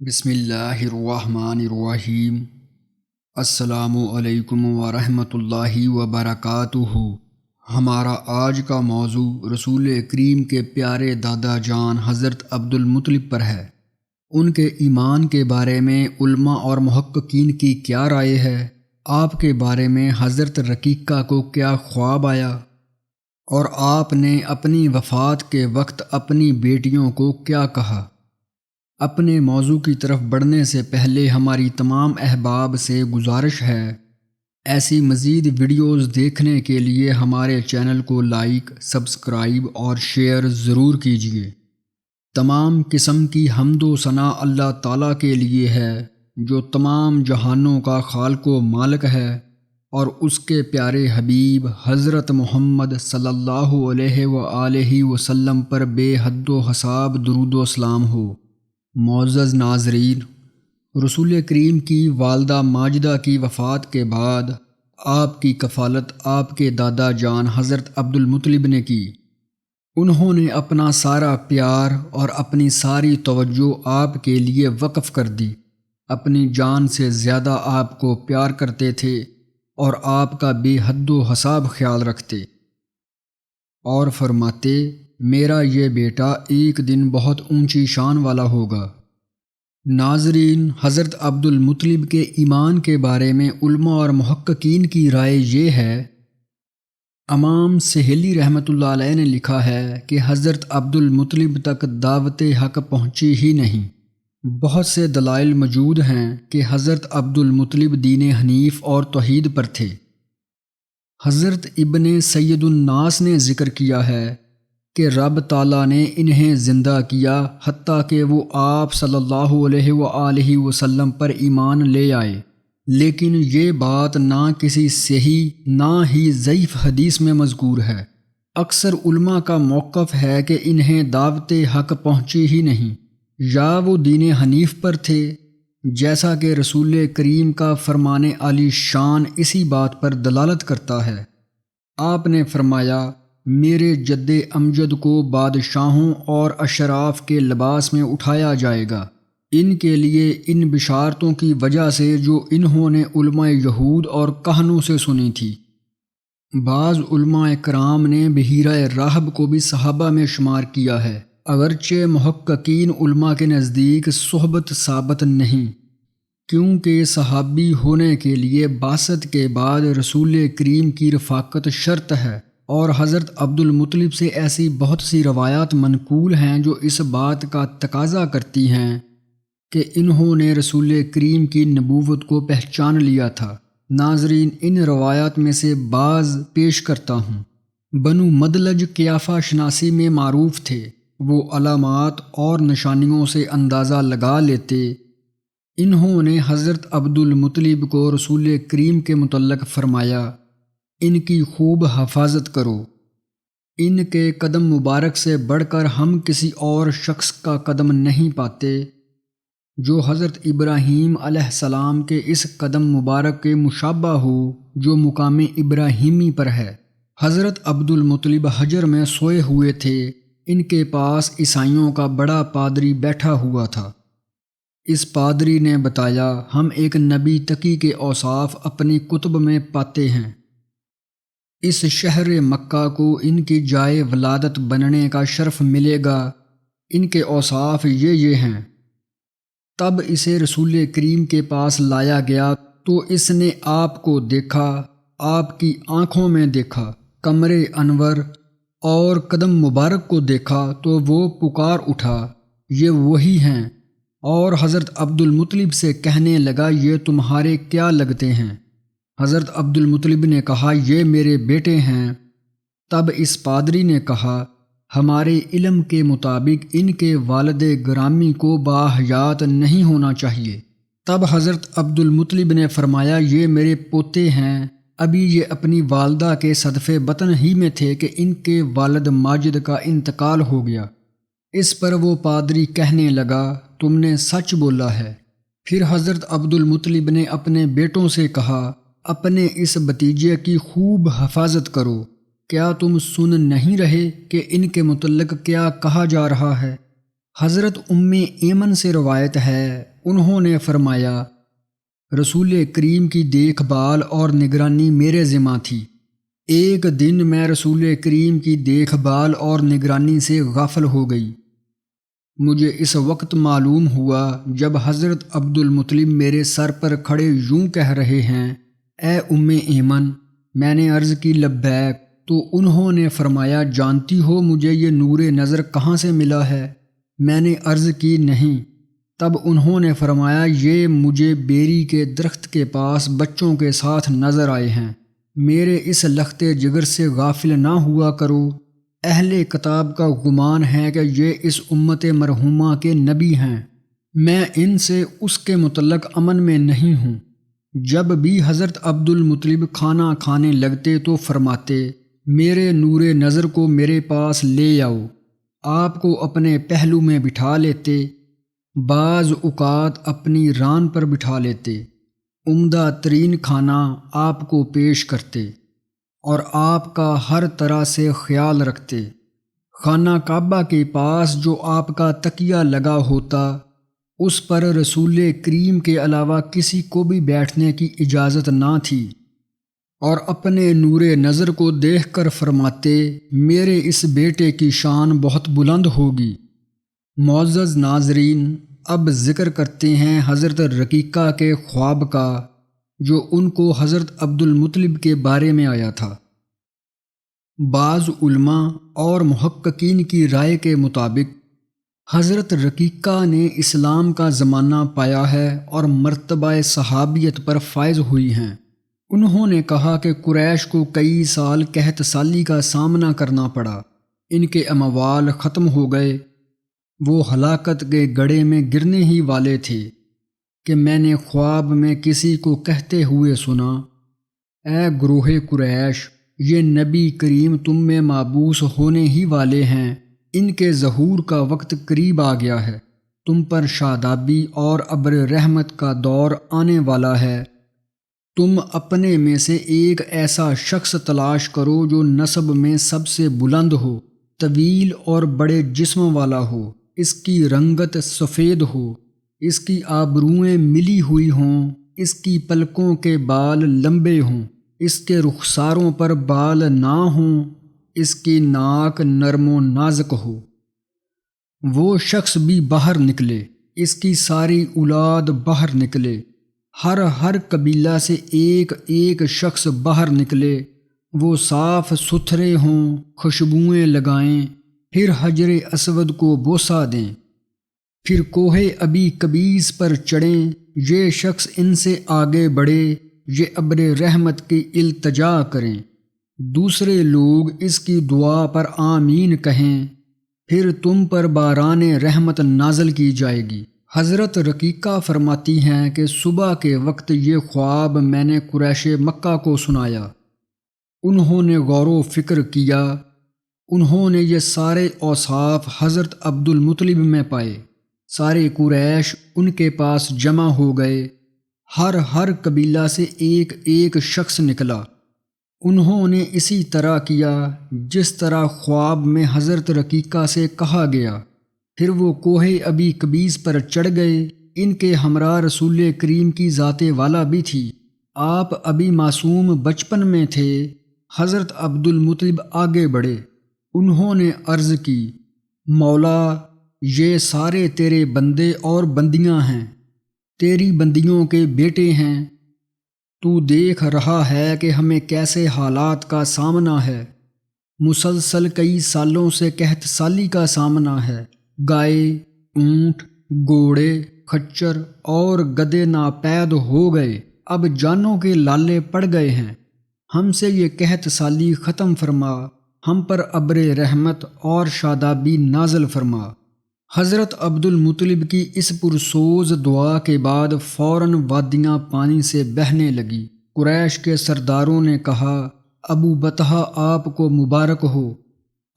بسم اللہ الرحمن الرحیم۔ السلام علیکم ورحمۃ اللہ وبرکاتہ۔ ہمارا آج کا موضوع رسول کریم کے پیارے دادا جان حضرت عبد المطلب پر ہے۔ ان کے ایمان کے بارے میں علماء اور محققین کی کیا رائے ہے؟ آپ کے بارے میں حضرت رقیقہ کو کیا خواب آیا؟ اور آپ نے اپنی وفات کے وقت اپنی بیٹیوں کو کیا کہا؟ اپنے موضوع کی طرف بڑھنے سے پہلے ہماری تمام احباب سے گزارش ہے، ایسی مزید ویڈیوز دیکھنے کے لیے ہمارے چینل کو لائک، سبسکرائب اور شیئر ضرور کیجیے۔ تمام قسم کی حمد و ثنا اللہ تعالیٰ کے لیے ہے جو تمام جہانوں کا خالق و مالک ہے، اور اس کے پیارے حبیب حضرت محمد صلی اللہ علیہ وآلہ وسلم پر بے حد و حساب درود و سلام ہو۔ معزز ناظرین، رسول کریم کی والدہ ماجدہ کی وفات کے بعد آپ کی کفالت آپ کے دادا جان حضرت عبد المطلب نے کی۔ انہوں نے اپنا سارا پیار اور اپنی ساری توجہ آپ کے لیے وقف کر دی، اپنی جان سے زیادہ آپ کو پیار کرتے تھے اور آپ کا بے حد و حساب خیال رکھتے، اور فرماتے میرا یہ بیٹا ایک دن بہت اونچی شان والا ہوگا۔ ناظرین، حضرت عبد المطلب کے ایمان کے بارے میں علماء اور محققین کی رائے یہ ہے۔ امام سہیلی رحمۃ اللہ علیہ نے لکھا ہے کہ حضرت عبد المطلب تک دعوت حق پہنچی ہی نہیں۔ بہت سے دلائل موجود ہیں کہ حضرت عبد المطلب دین حنیف اور توحید پر تھے۔ حضرت ابن سید الناس نے ذکر کیا ہے کہ رب تعالیٰ نے انہیں زندہ کیا حتیٰ کہ وہ آپ صلی اللہ علیہ وآلہ وسلم پر ایمان لے آئے، لیکن یہ بات نہ کسی صحیح نہ ہی ضعیف حدیث میں مذکور ہے۔ اکثر علماء کا موقف ہے کہ انہیں دعوت حق پہنچی ہی نہیں، یا وہ دین حنیف پر تھے، جیسا کہ رسول کریم کا فرمان عالی شان اسی بات پر دلالت کرتا ہے۔ آپ نے فرمایا میرے جد امجد کو بادشاہوں اور اشراف کے لباس میں اٹھایا جائے گا، ان کے لیے ان بشارتوں کی وجہ سے جو انہوں نے علماء یہود اور کہنوں سے سنی تھی۔ بعض علماء کرام نے بحیرہ راہب کو بھی صحابہ میں شمار کیا ہے، اگرچہ محققین علماء کے نزدیک صحبت ثابت نہیں، کیونکہ صحابی ہونے کے لیے بعثت کے بعد رسول کریم کی رفاقت شرط ہے، اور حضرت عبد المطلب سے ایسی بہت سی روایات منقول ہیں جو اس بات کا تقاضا کرتی ہیں کہ انہوں نے رسول کریم کی نبوت کو پہچان لیا تھا۔ ناظرین، ان روایات میں سے بعض پیش کرتا ہوں۔ بنو مدلج قیافہ شناسی میں معروف تھے، وہ علامات اور نشانیوں سے اندازہ لگا لیتے۔ انہوں نے حضرت عبد المطلب کو رسول کریم کے متعلق فرمایا ان کی خوب حفاظت کرو، ان کے قدم مبارک سے بڑھ کر ہم کسی اور شخص کا قدم نہیں پاتے جو حضرت ابراہیم علیہ السلام کے اس قدم مبارک کے مشابہ ہو جو مقام ابراہیمی پر ہے۔ حضرت عبد المطلب حجر میں سوئے ہوئے تھے، ان کے پاس عیسائیوں کا بڑا پادری بیٹھا ہوا تھا۔ اس پادری نے بتایا ہم ایک نبی تقی کے اوصاف اپنی کتب میں پاتے ہیں، اس شہر مکہ کو ان کی جائے ولادت بننے کا شرف ملے گا، ان کے اوصاف یہ ہیں۔ تب اسے رسول کریم کے پاس لایا گیا تو اس نے آپ کو دیکھا، آپ کی آنکھوں میں دیکھا، قمر انور اور قدم مبارک کو دیکھا تو وہ پکار اٹھا یہ وہی ہیں، اور حضرت عبد المطلب سے کہنے لگا یہ تمہارے کیا لگتے ہیں؟ حضرت عبد المطلب نے کہا یہ میرے بیٹے ہیں۔ تب اس پادری نے کہا ہمارے علم کے مطابق ان کے والد گرامی کو باحیات نہیں ہونا چاہیے۔ تب حضرت عبد المطلب نے فرمایا یہ میرے پوتے ہیں، ابھی یہ اپنی والدہ کے صدفے بطن ہی میں تھے کہ ان کے والد ماجد کا انتقال ہو گیا۔ اس پر وہ پادری کہنے لگا تم نے سچ بولا ہے۔ پھر حضرت عبد المطلب نے اپنے بیٹوں سے کہا اپنے اس بھتیجے کی خوب حفاظت کرو، کیا تم سن نہیں رہے کہ ان کے متعلق کیا کہا جا رہا ہے؟ حضرت ایمن سے روایت ہے، انہوں نے فرمایا رسول کریم کی دیکھ بھال اور نگرانی میرے ذمہ تھی۔ ایک دن میں رسول کریم کی دیکھ بھال اور نگرانی سے غافل ہو گئی۔ مجھے اس وقت معلوم ہوا جب حضرت عبد المطلب میرے سر پر کھڑے یوں کہہ رہے ہیں، اے ایمن۔ میں نے عرض کی لبیک، تو انہوں نے فرمایا جانتی ہو مجھے یہ نور نظر کہاں سے ملا ہے؟ میں نے عرض کی نہیں۔ تب انہوں نے فرمایا یہ مجھے بیری کے درخت کے پاس بچوں کے ساتھ نظر آئے ہیں۔ میرے اس لخت جگر سے غافل نہ ہوا کرو۔ اہل کتاب کا گمان ہے کہ یہ اس امت مرحومہ کے نبی ہیں، میں ان سے اس کے متعلق امن میں نہیں ہوں۔ جب بھی حضرت عبد المطلب کھانا کھانے لگتے تو فرماتے میرے نور نظر کو میرے پاس لے آؤ۔ آپ کو اپنے پہلو میں بٹھا لیتے، بعض اوقات اپنی ران پر بٹھا لیتے، عمدہ ترین کھانا آپ کو پیش کرتے اور آپ کا ہر طرح سے خیال رکھتے۔ خانہ کعبہ کے پاس جو آپ کا تکیہ لگا ہوتا، اس پر رسول کریم کے علاوہ کسی کو بھی بیٹھنے کی اجازت نہ تھی، اور اپنے نور نظر کو دیکھ کر فرماتے میرے اس بیٹے کی شان بہت بلند ہوگی۔ معزز ناظرین، اب ذکر کرتے ہیں حضرت رقیقہ کے خواب کا جو ان کو حضرت عبد المطلب کے بارے میں آیا تھا۔ بعض علماء اور محققین کی رائے کے مطابق حضرت رقیقہ نے اسلام کا زمانہ پایا ہے اور مرتبہ صحابیت پر فائز ہوئی ہیں۔ انہوں نے کہا کہ قریش کو کئی سال قحط سالی کا سامنا کرنا پڑا، ان کے اموال ختم ہو گئے، وہ ہلاکت کے گڑھے میں گرنے ہی والے تھے کہ میں نے خواب میں کسی کو کہتے ہوئے سنا، اے گروہ قریش، یہ نبی کریم تم میں مابعوث ہونے ہی والے ہیں، ان کے ظہور کا وقت قریب آ گیا ہے، تم پر شادابی اور ابر رحمت کا دور آنے والا ہے۔ تم اپنے میں سے ایک ایسا شخص تلاش کرو جو نسب میں سب سے بلند ہو، طویل اور بڑے جسم والا ہو، اس کی رنگت سفید ہو، اس کی آبروئیں ملی ہوئی ہوں، اس کی پلکوں کے بال لمبے ہوں، اس کے رخساروں پر بال نہ ہوں، اس کی ناک نرم و نازک ہو۔ وہ شخص بھی باہر نکلے، اس کی ساری اولاد باہر نکلے، ہر قبیلہ سے ایک ایک شخص باہر نکلے، وہ صاف ستھرے ہوں، خوشبوئیں لگائیں، پھر حجر اسود کو بوسہ دیں، پھر کوہ ابی قبیس پر چڑھیں، یہ شخص ان سے آگے بڑھے، یہ ابر رحمت کی التجا کریں، دوسرے لوگ اس کی دعا پر آمین کہیں، پھر تم پر باران رحمت نازل کی جائے گی۔ حضرت رقیقہ فرماتی ہیں کہ صبح کے وقت یہ خواب میں نے قریش مکہ کو سنایا، انہوں نے غور و فکر کیا، انہوں نے یہ سارے اوصاف حضرت عبد المطلب میں پائے، سارے قریش ان کے پاس جمع ہو گئے، ہر قبیلہ سے ایک ایک شخص نکلا، انہوں نے اسی طرح کیا جس طرح خواب میں حضرت رقیقہ سے کہا گیا، پھر وہ کوہ ابی قبیس پر چڑھ گئے، ان کے ہمراہ رسول کریم کی ذات والا بھی تھی، آپ ابھی معصوم بچپن میں تھے۔ حضرت عبد المطلب آگے بڑھے، انہوں نے عرض کی، مولا یہ سارے تیرے بندے اور بندیاں ہیں، تیری بندیوں کے بیٹے ہیں، تو دیکھ رہا ہے کہ ہمیں کیسے حالات کا سامنا ہے، مسلسل کئی سالوں سے قحط سالی کا سامنا ہے، گائے، اونٹ، گھوڑے، خچر اور گدھے ناپید ہو گئے، اب جانوں کے لالے پڑ گئے ہیں، ہم سے یہ قحط سالی ختم فرما، ہم پر ابر رحمت اور شادابی نازل فرما۔ حضرت عبد المطلب کی اس پرسوز دعا کے بعد فوراً وادیاں پانی سے بہنے لگی۔ قریش کے سرداروں نے کہا، ابو بطحہ آپ کو مبارک ہو،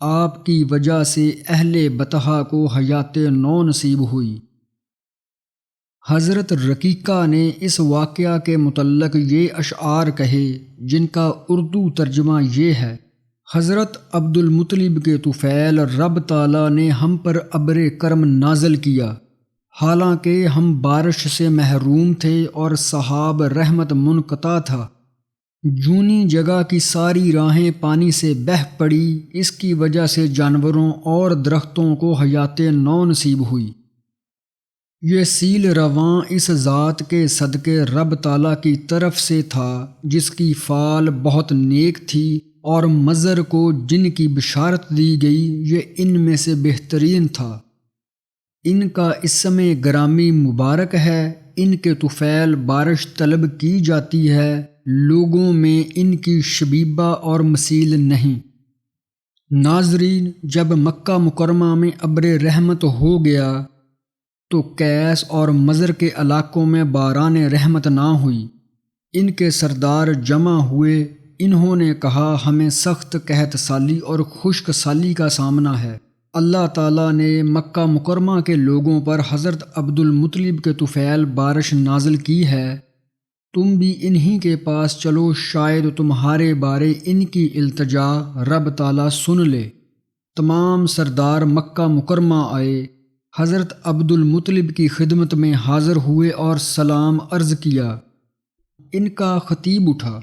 آپ کی وجہ سے اہل بطحہ کو حیات نو نصیب ہوئی۔ حضرت رقیقہ نے اس واقعہ کے متعلق یہ اشعار کہے جن کا اردو ترجمہ یہ ہے، حضرت عبد المطلب کے طفیل رب تعالیٰ نے ہم پر ابر کرم نازل کیا، حالانکہ ہم بارش سے محروم تھے اور سحاب رحمت منقطع تھا۔ جونی جگہ کی ساری راہیں پانی سے بہہ پڑی، اس کی وجہ سے جانوروں اور درختوں کو حیات نو نصیب ہوئی۔ یہ سیل رواں اس ذات کے صدقے رب تعالیٰ کی طرف سے تھا جس کی فال بہت نیک تھی، اور مضر کو جن کی بشارت دی گئی یہ ان میں سے بہترین تھا۔ ان کا اسم گرامی مبارک ہے، ان کے طفیل بارش طلب کی جاتی ہے، لوگوں میں ان کی شبیبہ اور مثیل نہیں۔ ناظرین، جب مکہ مکرمہ میں ابر رحمت ہو گیا تو کیس اور مضر کے علاقوں میں باران رحمت نہ ہوئی۔ ان کے سردار جمع ہوئے، انہوں نے کہا ہمیں سخت قحط سالی اور خشک سالی کا سامنا ہے۔ اللہ تعالیٰ نے مکہ مکرمہ کے لوگوں پر حضرت عبد المطلب کے طفیل بارش نازل کی ہے، تم بھی انہی کے پاس چلو، شاید تمہارے بارے ان کی التجا رب تعالیٰ سن لے۔ تمام سردار مکہ مکرمہ آئے، حضرت عبد المطلب کی خدمت میں حاضر ہوئے اور سلام عرض کیا۔ ان کا خطیب اٹھا،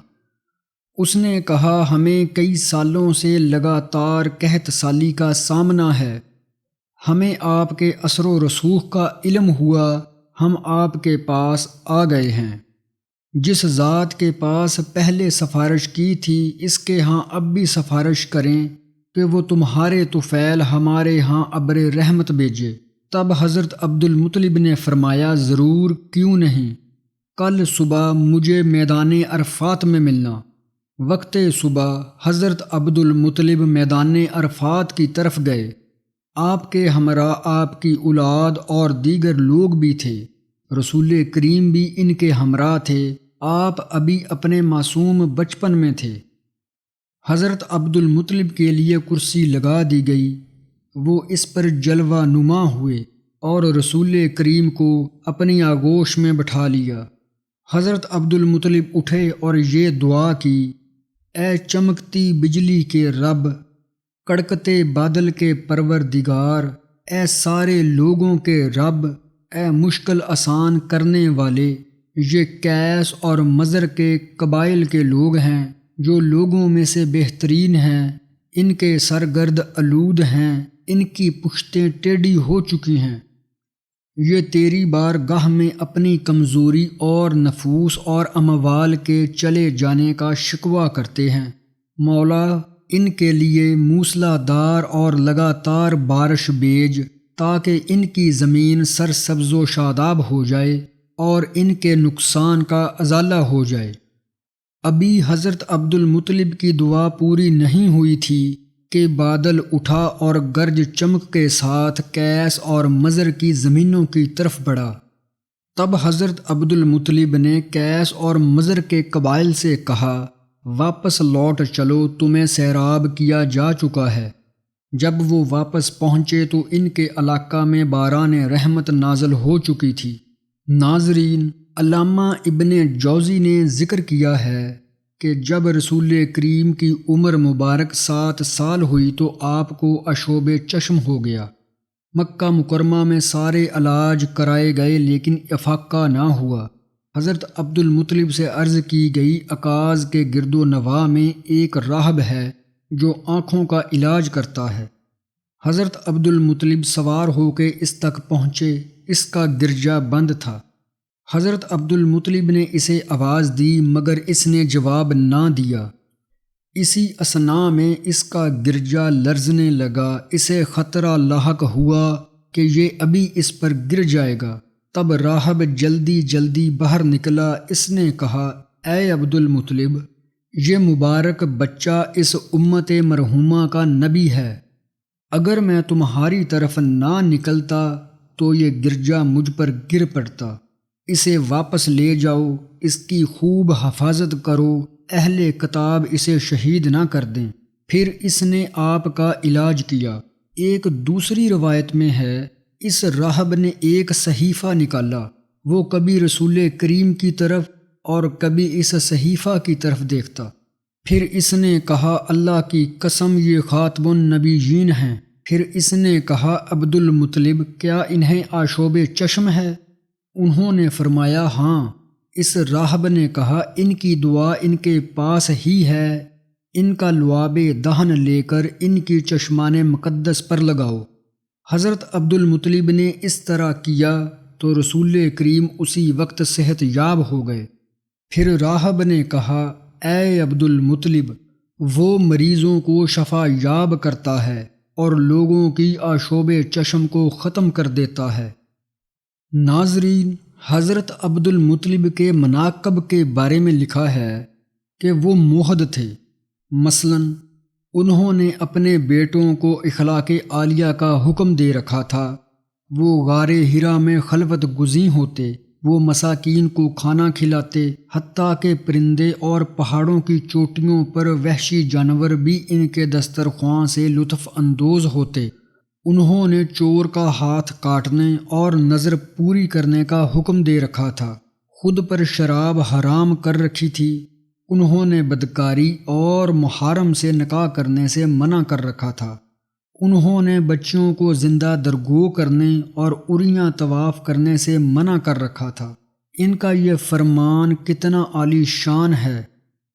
اس نے کہا ہمیں کئی سالوں سے لگاتار قحط سالی کا سامنا ہے، ہمیں آپ کے اثر و رسوخ کا علم ہوا، ہم آپ کے پاس آ گئے ہیں۔ جس ذات کے پاس پہلے سفارش کی تھی اس کے ہاں اب بھی سفارش کریں کہ وہ تمہارے طفیل ہمارے ہاں ابر رحمت بھیجے۔ تب حضرت عبد المطلب نے فرمایا ضرور، کیوں نہیں، کل صبح مجھے میدان عرفات میں ملنا۔ وقت صبح حضرت عبد المطلب میدان عرفات کی طرف گئے، آپ کے ہمراہ آپ کی اولاد اور دیگر لوگ بھی تھے، رسول کریم بھی ان کے ہمراہ تھے، آپ ابھی اپنے معصوم بچپن میں تھے۔ حضرت عبد المطلب کے لیے کرسی لگا دی گئی، وہ اس پر جلوہ نما ہوئے اور رسول کریم کو اپنی آغوش میں بٹھا لیا۔ حضرت عبد المطلب اٹھے اور یہ دعا کی، اے چمکتی بجلی کے رب، کڑکتے بادل کے پروردگار، اے سارے لوگوں کے رب، اے مشکل آسان کرنے والے، یہ کیس اور مضر کے قبائل کے لوگ ہیں جو لوگوں میں سے بہترین ہیں، ان کے سرگرد آلود ہیں، ان کی پشتیں ٹیڑھی ہو چکی ہیں، یہ تیری بارگاہ میں اپنی کمزوری اور نفوس اور اموال کے چلے جانے کا شکوہ کرتے ہیں۔ مولا، ان کے لیے موسلا دار اور لگاتار بارش بھیج تاکہ ان کی زمین سرسبز و شاداب ہو جائے اور ان کے نقصان کا ازالہ ہو جائے۔ ابھی حضرت عبد المطلب کی دعا پوری نہیں ہوئی تھی کہ بادل اٹھا اور گرج چمک کے ساتھ کیس اور مضر کی زمینوں کی طرف بڑھا۔ تب حضرت عبد المطلب نے کیس اور مضر کے قبائل سے کہا واپس لوٹ چلو، تمہیں سیراب کیا جا چکا ہے۔ جب وہ واپس پہنچے تو ان کے علاقہ میں باران رحمت نازل ہو چکی تھی۔ ناظرین، علامہ ابن جوزی نے ذکر کیا ہے کہ جب رسول کریم کی عمر مبارک 7 سال ہوئی تو آپ کو عشوب چشم ہو گیا۔ مکہ مکرمہ میں سارے علاج کرائے گئے لیکن افاقہ نہ ہوا۔ حضرت عبد المطلب سے عرض کی گئی، عکاظ کے گرد و نواح میں ایک راہب ہے جو آنکھوں کا علاج کرتا ہے۔ حضرت عبد المطلب سوار ہو کے اس تک پہنچے، اس کا گرجا بند تھا۔ حضرت عبد المطلب نے اسے آواز دی مگر اس نے جواب نہ دیا۔ اسی اثناء میں اس کا گرجا لرزنے لگا، اسے خطرہ لاحق ہوا کہ یہ ابھی اس پر گر جائے گا۔ تب راہب جلدی جلدی باہر نکلا، اس نے کہا، اے عبد المطلب، یہ مبارک بچہ اس امت مرحومہ کا نبی ہے، اگر میں تمہاری طرف نہ نکلتا تو یہ گرجا مجھ پر گر پڑتا، اسے واپس لے جاؤ، اس کی خوب حفاظت کرو، اہل کتاب اسے شہید نہ کر دیں۔ پھر اس نے آپ کا علاج کیا۔ ایک دوسری روایت میں ہے، اس راہب نے ایک صحیفہ نکالا، وہ کبھی رسول کریم کی طرف اور کبھی اس صحیفہ کی طرف دیکھتا۔ پھر اس نے کہا اللہ کی قسم یہ خاتم النبیین ہیں۔ پھر اس نے کہا عبد المطلب کیا انہیں آشوب چشم ہے؟ انہوں نے فرمایا ہاں۔ اس راہب نے کہا ان کی دعا ان کے پاس ہی ہے، ان کا لعاب دہن لے کر ان کی چشمان مقدس پر لگاؤ۔ حضرت عبد المطلب نے اس طرح کیا تو رسول کریم اسی وقت صحت یاب ہو گئے۔ پھر راہب نے کہا اے عبد المطلب، وہ مریضوں کو شفا یاب کرتا ہے اور لوگوں کی آشوب چشم کو ختم کر دیتا ہے۔ ناظرین، حضرت عبد المطلب کے مناقب کے بارے میں لکھا ہے کہ وہ موحد تھے۔ مثلا انہوں نے اپنے بیٹوں کو اخلاق عالیہ کا حکم دے رکھا تھا، وہ غار حرا میں خلوت گزین ہوتے، وہ مساکین کو کھانا کھلاتے، حتیٰ کہ پرندے اور پہاڑوں کی چوٹیوں پر وحشی جانور بھی ان کے دسترخواں سے لطف اندوز ہوتے۔ انہوں نے چور کا ہاتھ کاٹنے اور نظر پوری کرنے کا حکم دے رکھا تھا، خود پر شراب حرام کر رکھی تھی۔ انہوں نے بدکاری اور محارم سے نکاح کرنے سے منع کر رکھا تھا۔ انہوں نے بچیوں کو زندہ درگو کرنے اور عریاں طواف کرنے سے منع کر رکھا تھا۔ ان کا یہ فرمان کتنا عالی شان ہے۔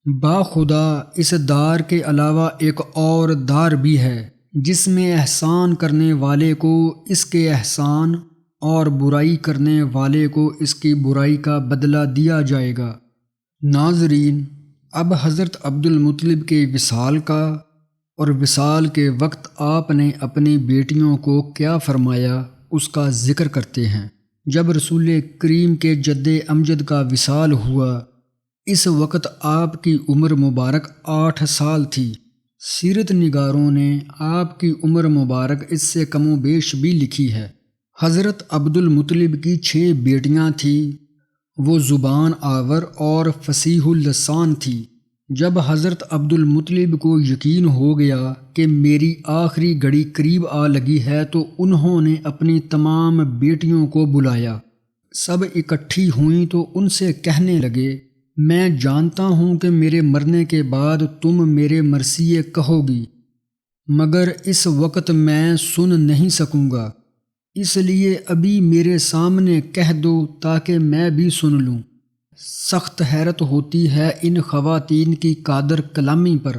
باخدا اس دار کے علاوہ ایک اور دار بھی ہے جس میں احسان کرنے والے کو اس کے احسان اور برائی کرنے والے کو اس کی برائی کا بدلہ دیا جائے گا۔ ناظرین، اب حضرت عبد المطلب کے وصال کا اور وصال کے وقت آپ نے اپنی بیٹیوں کو کیا فرمایا اس کا ذکر کرتے ہیں۔ جب رسول کریم کے جد امجد کا وصال ہوا، اس وقت آپ کی عمر مبارک 8 سال تھی۔ سیرت نگاروں نے آپ کی عمر مبارک اس سے کم و بیش بھی لکھی ہے۔ حضرت عبد المطلب کی 6 بیٹیاں تھیں، وہ زبان آور اور فصیح اللسان تھی۔ جب حضرت عبد المطلب کو یقین ہو گیا کہ میری آخری گھڑی قریب آ لگی ہے تو انہوں نے اپنی تمام بیٹیوں کو بلایا۔ سب اکٹھی ہوئیں تو ان سے کہنے لگے میں جانتا ہوں کہ میرے مرنے کے بعد تم میرے مرثیے کہو گی، مگر اس وقت میں سن نہیں سکوں گا، اس لیے ابھی میرے سامنے کہہ دو تاکہ میں بھی سن لوں۔ سخت حیرت ہوتی ہے ان خواتین کی قادر کلامی پر۔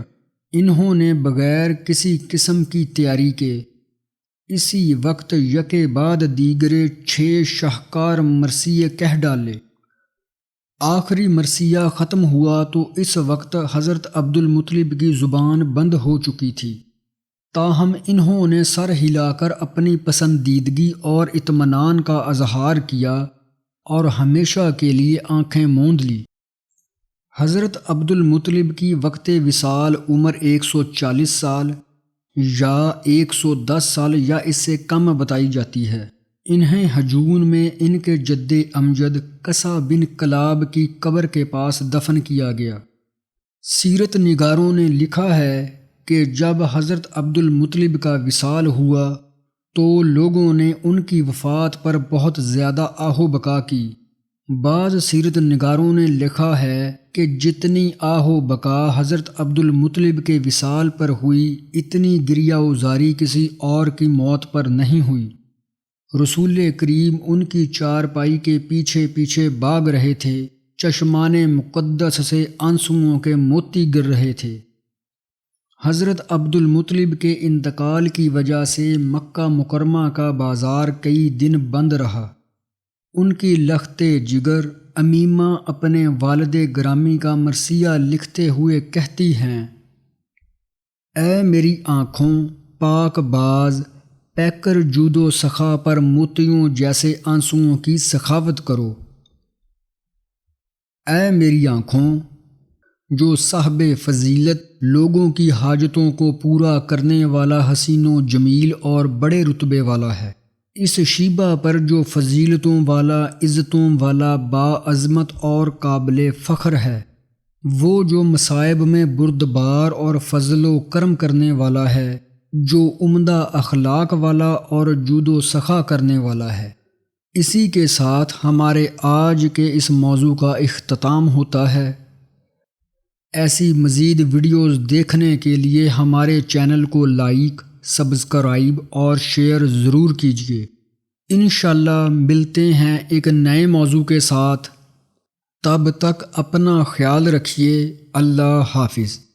انہوں نے بغیر کسی قسم کی تیاری کے اسی وقت یکے بعد دیگرے 6 شاہکار مرثیے کہہ ڈالے۔ آخری مرثیہ ختم ہوا تو اس وقت حضرت عبد المطلب کی زبان بند ہو چکی تھی، تاہم انہوں نے سر ہلا کر اپنی پسندیدگی اور اطمینان کا اظہار کیا اور ہمیشہ کے لیے آنکھیں موند لی۔ حضرت عبد المطلب کی وقت وصال عمر 140 سال یا 110 سال یا اس سے کم بتائی جاتی ہے۔ انہیں ہجون میں ان کے جد امجد قصہ بن کلاب کی قبر کے پاس دفن کیا گیا۔ سیرت نگاروں نے لکھا ہے کہ جب حضرت عبد المطلب کا وصال ہوا تو لوگوں نے ان کی وفات پر بہت زیادہ آہ و بکا کی۔ بعض سیرت نگاروں نے لکھا ہے کہ جتنی آہ و بکا حضرت عبد المطلب کے وصال پر ہوئی، اتنی گریہ و زاری کسی اور کی موت پر نہیں ہوئی۔ رسول کریم ان کی چارپائی کے پیچھے پیچھے بھاگ رہے تھے، چشمان مقدس سے آنسوؤں کے موتی گر رہے تھے۔ حضرت عبد المطلب کے انتقال کی وجہ سے مکہ مکرمہ کا بازار کئی دن بند رہا۔ ان کی لخت جگر امیمہ اپنے والد گرامی کا مرثیہ لکھتے ہوئے کہتی ہیں اے میری آنکھوں پاک باز، پیکر جود و سخا پر موتیوں جیسے آنسوؤں کی سخاوت کرو۔ اے میری آنکھوں، جو صاحب فضیلت، لوگوں کی حاجتوں کو پورا کرنے والا، حسین و جمیل اور بڑے رتبے والا ہے، اس شیبہ پر جو فضیلتوں والا، عزتوں والا، باعظمت اور قابل فخر ہے، وہ جو مصائب میں بردبار اور فضل و کرم کرنے والا ہے، جو عمدہ اخلاق والا اور جود و سخا کرنے والا ہے۔ اسی کے ساتھ ہمارے آج کے اس موضوع کا اختتام ہوتا ہے۔ ایسی مزید ویڈیوز دیکھنے کے لیے ہمارے چینل کو لائک، سبسکرائب اور شیئر ضرور کیجیے۔ انشاءاللہ ملتے ہیں ایک نئے موضوع کے ساتھ، تب تک اپنا خیال رکھیے۔ اللہ حافظ۔